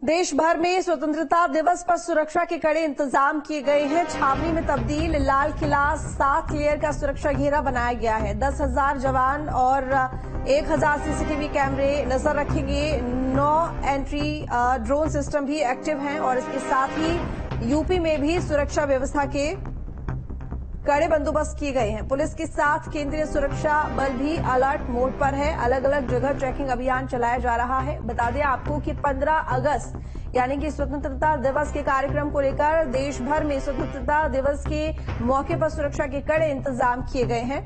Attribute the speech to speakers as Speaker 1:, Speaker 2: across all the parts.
Speaker 1: देश भर में स्वतंत्रता दिवस पर सुरक्षा के कड़े इंतजाम किए गए हैं। छावनी में तब्दील लाल किला 7 लेयर का सुरक्षा घेरा बनाया गया है। 10,000 जवान और 1,000 सीसीटीवी कैमरे नजर रखेंगे। 9 एंट्री ड्रोन सिस्टम भी एक्टिव हैं और इसके साथ ही यूपी में भी सुरक्षा व्यवस्था के कड़े बंदोबस्त किए गए हैं। पुलिस के साथ केंद्रीय सुरक्षा बल भी अलर्ट मोड पर है। अलग अलग जगह ट्रैकिंग अभियान चलाया जा रहा है। बता दें आपको कि 15 अगस्त यानी कि स्वतंत्रता दिवस के कार्यक्रम को लेकर देश भर में स्वतंत्रता दिवस के मौके पर सुरक्षा के कड़े इंतजाम किए गए हैं।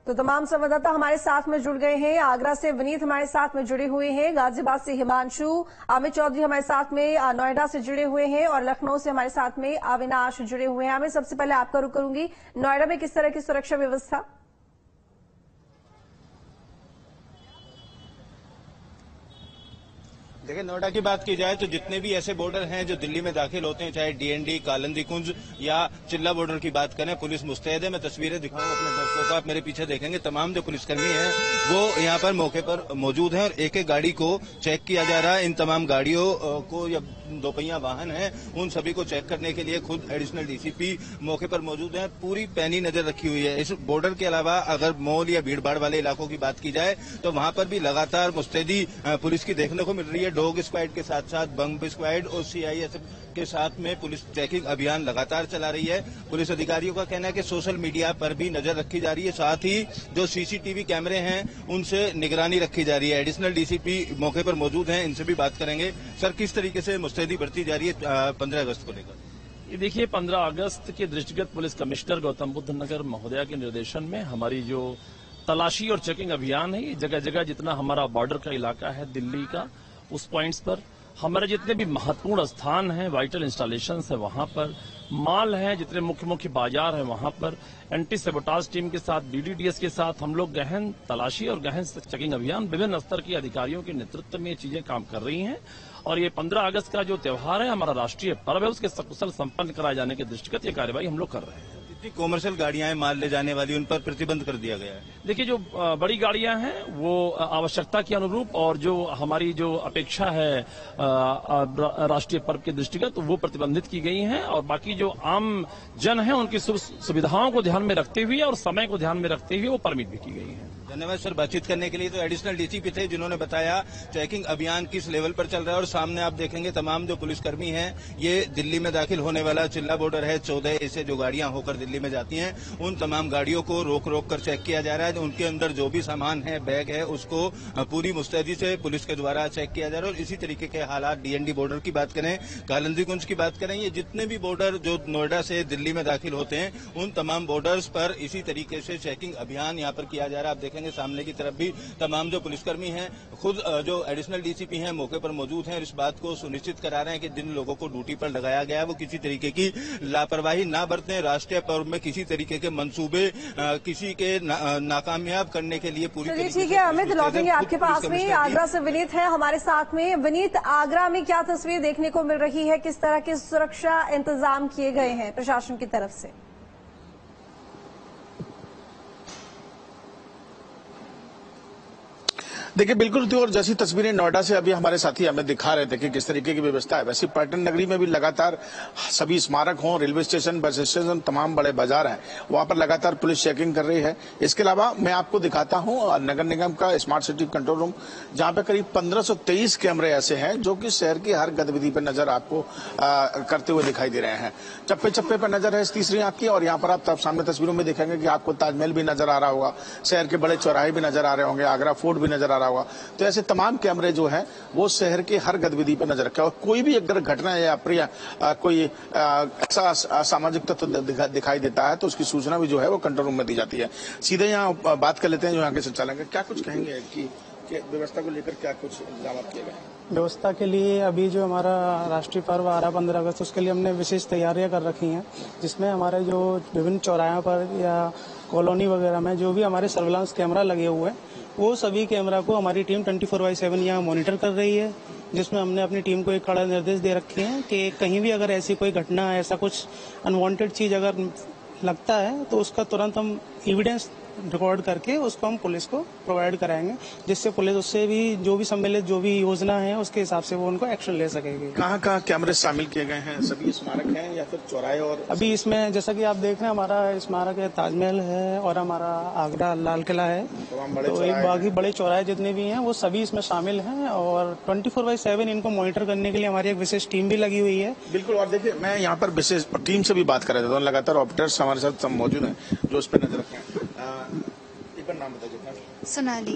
Speaker 1: तो तमाम संवाददाता हमारे साथ में जुड़ गए हैं। आगरा से विनीत हमारे साथ में जुड़े हुए हैं, गाजियाबाद से हिमांशु, अमित चौधरी हमारे साथ में नोएडा से जुड़े हुए हैं और लखनऊ से हमारे साथ में अविनाश जुड़े हुए हैं। अमित, सबसे पहले आपका रुख करूंगी, नोएडा में किस तरह की सुरक्षा व्यवस्था?
Speaker 2: देखिए, नोएडा की बात की जाए तो जितने भी ऐसे बॉर्डर हैं जो दिल्ली में दाखिल होते हैं, चाहे डीएनडी, कालिंदी कुंज या चिल्ला बॉर्डर की बात करें, पुलिस मुस्तैद है। मैं तस्वीरें दिखाऊं अपने दर्शकों को, आप मेरे पीछे देखेंगे तमाम जो पुलिसकर्मी हैं वो यहाँ पर मौके पर मौजूद हैं और एक एक गाड़ी को चेक किया जा रहा है। इन तमाम गाड़ियों को या दोपहिया वाहन है उन सभी को चेक करने के लिए खुद एडिशनल डीसीपी मौके पर मौजूद हैं। पूरी पैनी नजर रखी हुई है। इस बॉर्डर के अलावा अगर मॉल या भीड़भाड़ वाले इलाकों की बात की जाए तो वहां पर भी लगातार मुस्तैदी पुलिस की देखने को मिल रही है। डॉग स्क्वाड के साथ साथ बम स्क्वाड और सीआईएसएफ के साथ में पुलिस चेकिंग अभियान लगातार चला रही है। पुलिस अधिकारियों का कहना है कि सोशल मीडिया पर भी नजर रखी जा रही है, साथ ही जो सीसीटीवी कैमरे हैं उनसे निगरानी रखी जा रही है। एडिशनल डीसीपी मौके पर मौजूद हैं, इनसे भी बात करेंगे। सर, किस तरीके से मुस्तैदी बढ़ती जा रही है 15 अगस्त को लेकर?
Speaker 3: ये देखिए, 15 अगस्त के दृष्टिगत पुलिस कमिश्नर गौतम बुद्ध नगर महोदया के निर्देशन में हमारी जो तलाशी और चेकिंग अभियान है, जगह जगह जितना हमारा बॉर्डर का इलाका है दिल्ली का, उस पॉइंट्स पर हमारे जितने भी महत्वपूर्ण स्थान हैं, वाइटल इंस्टॉलेशंस है वहां पर, माल है, जितने मुख्य मुख्य बाजार है वहां पर एंटी सेबोटाज टीम के साथ, बीडीडीएस के साथ हम लोग गहन तलाशी और गहन चेकिंग अभियान विभिन्न स्तर के अधिकारियों के नेतृत्व में ये चीजें काम कर रही हैं। और ये 15 अगस्त का जो त्योहार है, हमारा राष्ट्रीय पर्व है, उसके सकुशल संपन्न कराए जाने के दृष्टिगत ये कार्यवाही हम लोग कर रहे हैं।
Speaker 2: जितनी कॉमर्शियल गाड़ियां हैं माल ले जाने वाली, उन पर प्रतिबंध कर दिया गया है।
Speaker 3: देखिए, जो बड़ी गाड़ियां हैं वो आवश्यकता के अनुरूप और जो हमारी जो अपेक्षा है राष्ट्रीय पर्व के दृष्टिगत वो प्रतिबंधित की गई हैं और बाकी जो आम जन है उनकी सुविधाओं को ध्यान में रखते हुए और समय को ध्यान में रखते हुए वो परमिट भी की गई है।
Speaker 2: धन्यवाद सर बातचीत करने के लिए। तो एडिशनल डीसीपी थे जिन्होंने बताया चेकिंग अभियान किस लेवल पर चल रहा है और सामने आप देखेंगे तमाम जो पुलिसकर्मी हैं, ये दिल्ली में दाखिल होने वाला चिल्ला बॉर्डर है 14 से जो गाड़ियां होकर दिल्ली में जाती हैं उन तमाम गाड़ियों को रोक रोक कर चेक किया जा रहा है। उनके अंदर जो भी सामान है, बैग है, उसको पूरी मुस्तैदी से पुलिस के द्वारा चेक किया जा रहा है। और इसी तरीके के हालात डीएनडी बॉर्डर की बात करें, कालिंदी कुंज की बात करें, ये जितने भी बॉर्डर जो नोएडा से दिल्ली में दाखिल होते हैं उन तमाम बॉर्डर्स पर इसी तरीके से चेकिंग अभियान यहाँ पर किया जा रहा है। आप देखेंगे सामने की तरफ भी तमाम जो पुलिसकर्मी हैं, खुद जो एडिशनल डीसीपी हैं मौके पर मौजूद हैं और इस बात को सुनिश्चित करा रहे हैं कि जिन लोगों को ड्यूटी पर लगाया गया है वो किसी तरीके की लापरवाही ना बरतें। राष्ट्रीय पर्व में किसी तरीके के मंसूबे किसी के नाकामयाब करने के लिए पूरी तरीके से।
Speaker 1: ठीक है अमित, लौटेंगे आपके पास में। आगरा से विनीत है हमारे साथ में। विनीत, आगरा में क्या तस्वीर देखने को मिल रही है? किस तरह के सुरक्षा इंतजाम किए गए हैं प्रशासन की तरफ से?
Speaker 4: देखिए, बिल्कुल थी और जैसी तस्वीरें नोएडा से अभी हमारे साथी हमें दिखा रहे थे कि किस तरीके की व्यवस्था है, वैसे पर्यटन नगरी में भी लगातार सभी स्मारक हों, रेलवे स्टेशन, बस स्टेशन, तमाम बड़े बाजार हैं, वहां पर लगातार पुलिस चेकिंग कर रही है। इसके अलावा मैं आपको दिखाता हूं नगर निगम का स्मार्ट सिटी कंट्रोल रूम, जहां पर करीब 1523 कैमरे ऐसे हैं जो कि शहर की हर गतिविधि पर नजर आपको करते हुए दिखाई दे रहे हैं। चप्पे चप्पे पर नजर है इस तीसरी आंख की। और यहाँ पर आप सामने तस्वीरों में देखेंगे कि आपको ताजमहल भी नजर आ रहा होगा, शहर के बड़े चौराहे भी नजर आ रहे होंगे, आगरा फोर्ट भी नजर आ रहा होगा। तो ऐसे तमाम कैमरे जो हैं वो शहर के हर गतिविधि पर नजर रखे और कोई भी अगर घटना या अप्रिय कोई ऐसा असामाजिक तत्व दिखाई देता है तो उसकी सूचना भी जो है वो कंट्रोल रूम में दी जाती है। सीधे यहाँ बात कर लेते हैं जो यहाँ के संचालक, क्या कुछ कहेंगे कि व्यवस्था को लेकर क्या कुछ इंतजाम किए गए?
Speaker 5: व्यवस्था के लिए अभी जो हमारा राष्ट्रीय पर्व आ रहा है 15 अगस्त, उसके लिए हमने विशेष तैयारियां कर रखी हैं, जिसमें हमारे जो विभिन्न चौराहों पर या कॉलोनी वगैरह में जो भी हमारे सर्विलांस कैमरा लगे हुए हैं वो सभी कैमरा को हमारी टीम 24/7 यहाँ मॉनिटर कर रही है, जिसमें हमने अपनी टीम को एक कड़ा निर्देश दे रखे हैं कि कहीं भी अगर ऐसी कोई घटना, ऐसा कुछ अनवांटेड चीज अगर लगता है तो उसका तुरंत हम एविडेंस रिकॉर्ड करके उसको हम पुलिस को प्रोवाइड कराएंगे, जिससे पुलिस उससे भी जो भी सम्मिलित जो भी योजना है उसके हिसाब से वो उनको एक्शन ले सकेगी।
Speaker 4: कहाँ कहाँ कैमरे शामिल किए गए हैं? सभी स्मारक हैं या फिर चौराहे? और
Speaker 5: अभी इसमें जैसा कि आप देख रहे हैं हमारा स्मारक है, ताजमहल है और हमारा आगरा लाल किला है, तो एक बाकी बड़े चौराहे जितने भी हैं वो सभी इसमें शामिल हैं और 24/7 इनको मॉनिटर करने के लिए हमारी एक विशेष टीम भी लगी हुई है।
Speaker 4: बिल्कुल। और देखिए, मैं यहाँ पर विशेष टीम से भी बात कर रहा था, लगातार ऑपरेटर्स हमारे साथ सब मौजूद हैं जो उस पर नजर रखें। एक बार नाम बताइए। सोनाली,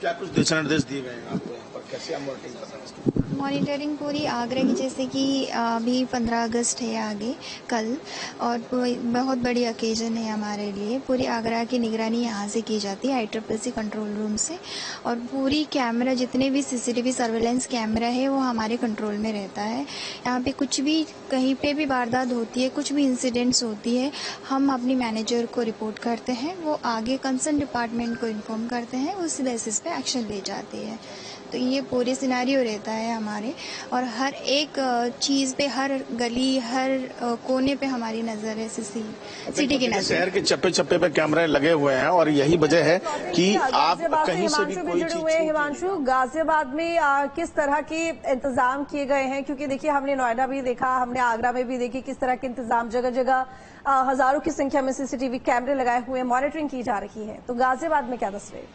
Speaker 4: क्या कुछ दिशा निर्देश दिए गए हैं आपको यहाँ पर? कैसे आप मॉनिटरिंग कर रहे हैं इसकी?
Speaker 6: मॉनिटरिंग पूरी आगरा की, जैसे कि अभी 15 अगस्त है आगे कल, और बहुत बड़ी ओकेजन है हमारे लिए। पूरी आगरा की निगरानी यहाँ से की जाती है ICCC कंट्रोल रूम से, और पूरी कैमरा जितने भी CCTV सर्वेलेंस कैमरा है वो हमारे कंट्रोल में रहता है। यहाँ पे कुछ भी कहीं पे भी वारदात होती है, कुछ भी इंसिडेंट्स होती है, हम अपनी मैनेजर को रिपोर्ट करते हैं, वो आगे कंसर्न डिपार्टमेंट को इन्फॉर्म करते हैं, उस बेसिस पे एक्शन ले जाती है। तो ये पूरे सिनेरियो रहता है हमारे, और हर एक चीज पे, हर गली, हर कोने पे हमारी नजर है, सिटी की नजर।
Speaker 4: शहर के चप्पे चप्पे पे कैमरे लगे हुए हैं और यही वजह है कि आप कहीं से भी कोई चीज।
Speaker 1: हिमांशु, गाजियाबाद में किस तरह के इंतजाम किए गए हैं? क्योंकि देखिए, हमने नोएडा भी देखा, हमने आगरा में भी देखी किस तरह के इंतजाम, जगह जगह हजारों की संख्या में CCTV कैमरे लगाए हुए, मॉनिटरिंग की जा रही है। तो गाजियाबाद में क्या तस्वीर?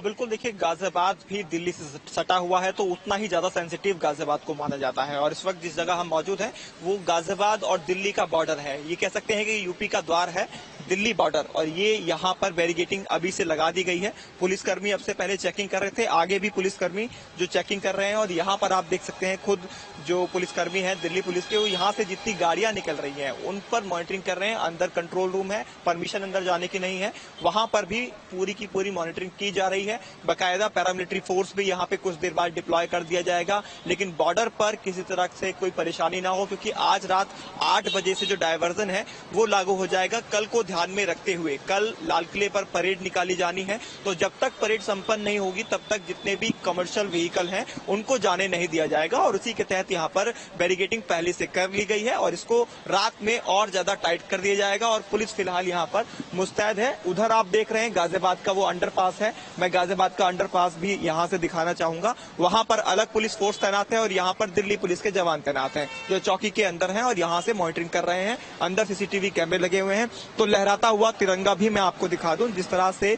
Speaker 7: बिल्कुल, देखिए गाजियाबाद भी दिल्ली से सटा हुआ है, तो उतना ही ज्यादा सेंसिटिव गाजियाबाद को माना जाता है। और इस वक्त जिस जगह हम मौजूद हैं वो गाजियाबाद और दिल्ली का बॉर्डर है। ये कह सकते हैं कि यूपी का द्वार है दिल्ली बॉर्डर, और ये यहाँ पर बैरिकेटिंग अभी से लगा दी गई है। पुलिसकर्मी अब से पहले चेकिंग कर रहे थे, आगे भी पुलिसकर्मी जो चेकिंग कर रहे हैं, और यहाँ पर आप देख सकते हैं खुद जो पुलिसकर्मी हैं दिल्ली पुलिस के, वो यहाँ से जितनी गाड़ियां निकल रही हैं उन पर मॉनिटरिंग कर रहे हैं। अंदर कंट्रोल रूम है, परमिशन अंदर जाने की नहीं है, वहां पर भी पूरी की पूरी मॉनिटरिंग की जा रही है। बाकायदा पैरामिलिट्री फोर्स भी यहाँ पे कुछ देर बाद डिप्लॉय कर दिया जाएगा, लेकिन बॉर्डर पर किसी तरह से कोई परेशानी ना हो, क्योंकि आज रात 8 बजे से जो डायवर्जन है वो लागू हो जाएगा। कल को ध्यान में रखते हुए कल लाल किले पर परेड निकाली जानी है, तो जब तक परेड संपन्न नहीं होगी तब तक जितने भी कमर्शियल व्हीकल हैं उनको जाने नहीं दिया जाएगा। और उसी के तहत यहाँ पर बैरिकेडिंग पहले से कर ली गई है और इसको रात में और ज्यादा टाइट कर दिया जाएगा, और पुलिस फिलहाल यहाँ पर मुस्तैद है। उधर आप देख रहे हैं गाजियाबाद का वो अंडरपास है, मैं गाजियाबाद का अंडरपास भी यहाँ से दिखाना चाहूंगा। वहां पर अलग पुलिस फोर्स तैनात है और यहाँ पर दिल्ली पुलिस के जवान तैनात हैं जो चौकी के अंदर हैं और यहाँ से मॉनिटरिंग कर रहे हैं। अंदर CCTV कैमरे लगे हुए हैं। तो लहराता हुआ तिरंगा भी मैं आपको दिखा दूं, जिस तरह से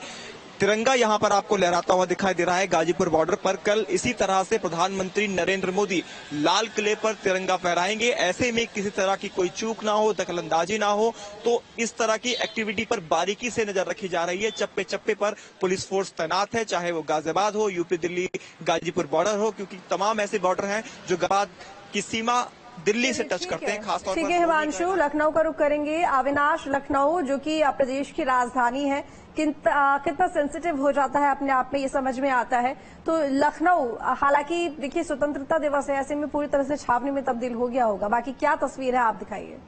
Speaker 7: तिरंगा यहाँ पर आपको लहराता हुआ दिखाई दे रहा है गाजीपुर बॉर्डर पर। कल इसी तरह से प्रधानमंत्री नरेंद्र मोदी लाल किले पर तिरंगा फहराएंगे। ऐसे में किसी तरह की कोई चूक ना हो, दखलंदाजी ना हो, तो इस तरह की एक्टिविटी पर बारीकी से नजर रखी जा रही है। चप्पे चप्पे पर पुलिस फोर्स तैनात है, चाहे वो गाजियाबाद हो, यूपी दिल्ली गाजीपुर बॉर्डर हो, क्योंकि तमाम ऐसे बॉर्डर हैं जो गाजियाबाद की सीमा दिल्ली से टच करते हैं, खासतौर पर।
Speaker 1: ठीक है हिमांशु, लखनऊ का रुख करेंगे। अविनाश, लखनऊ जो कि प्रदेश की राजधानी है, कितना सेंसिटिव हो जाता है अपने आप में ये समझ में आता है। तो लखनऊ, हालांकि देखिए स्वतंत्रता दिवस है, ऐसे में पूरी तरह से छावनी में तब्दील हो गया होगा, बाकी क्या तस्वीर है आप दिखाइए।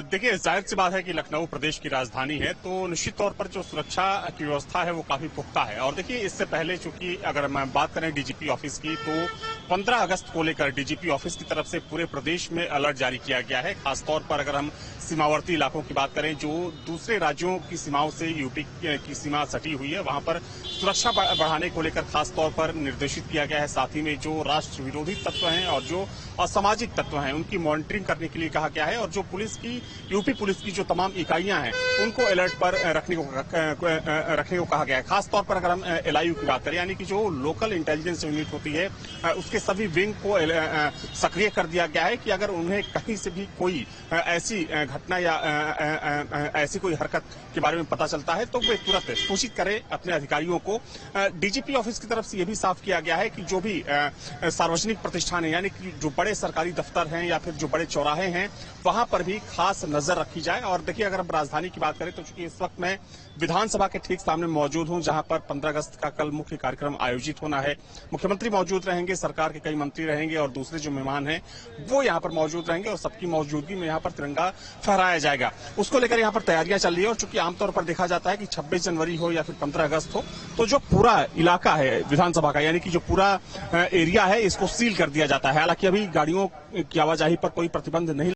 Speaker 8: देखिए, जाहिर सी बात है कि लखनऊ प्रदेश की राजधानी है, तो निश्चित तौर पर जो सुरक्षा की व्यवस्था है वो काफी पुख्ता है। और देखिए, इससे पहले चूंकि अगर मैं बात करें डीजीपी ऑफिस की, तो 15 अगस्त को लेकर डीजीपी ऑफिस की तरफ से पूरे प्रदेश में अलर्ट जारी किया गया है। खासतौर पर अगर हम सीमावर्ती इलाकों की बात करें, जो दूसरे राज्यों की सीमाओं से यूपी की सीमा सटी हुई है, वहां पर सुरक्षा बढ़ाने को लेकर खासतौर पर निर्देशित किया गया है। साथ ही में जो राष्ट्र विरोधी तत्व हैं और जो असामाजिक तत्व हैं उनकी मॉनिटरिंग करने के लिए कहा गया है, और जो यूपी पुलिस की जो तमाम इकाइयां हैं उनको अलर्ट पर रखने को कहा गया है। खासतौर पर अगर हम LIU की बात करें, यानी कि जो लोकल इंटेलिजेंस यूनिट होती है, उसके सभी विंग को सक्रिय कर दिया गया है कि अगर उन्हें कहीं से भी कोई ऐसी घटना या ऐसी कोई हरकत के बारे में पता चलता है तो वे तुरंत सूचित करें अपने अधिकारियों को। डीजीपी ऑफिस की तरफ से यह भी साफ किया गया है कि जो भी सार्वजनिक प्रतिष्ठान है, यानी कि जो बड़े सरकारी दफ्तर हैं या फिर जो बड़े चौराहे हैं, वहां पर भी खास नजर रखी जाए। और देखिए, अगर हम राजधानी की बात करें तो चूंकि इस वक्त मैं विधानसभा के ठीक सामने मौजूद हूं, जहां पर 15 अगस्त का कल मुख्य कार्यक्रम आयोजित होना है। मुख्यमंत्री मौजूद रहेंगे, सरकार सरकार के कई मंत्री रहेंगे और दूसरे जो मेहमान हैं वो यहाँ पर मौजूद रहेंगे और सबकी मौजूदगी में यहाँ पर तिरंगा फहराया जाएगा। उसको लेकर यहाँ पर तैयारियां चल रही है और चूंकि आमतौर पर देखा जाता है कि 26 जनवरी हो या फिर 15 अगस्त हो तो जो पूरा इलाका है विधानसभा का, यानी कि जो पूरा एरिया है, इसको सील कर दिया जाता है। हालांकि अभी गाड़ियों की आवाजाही पर कोई प्रतिबंध नहीं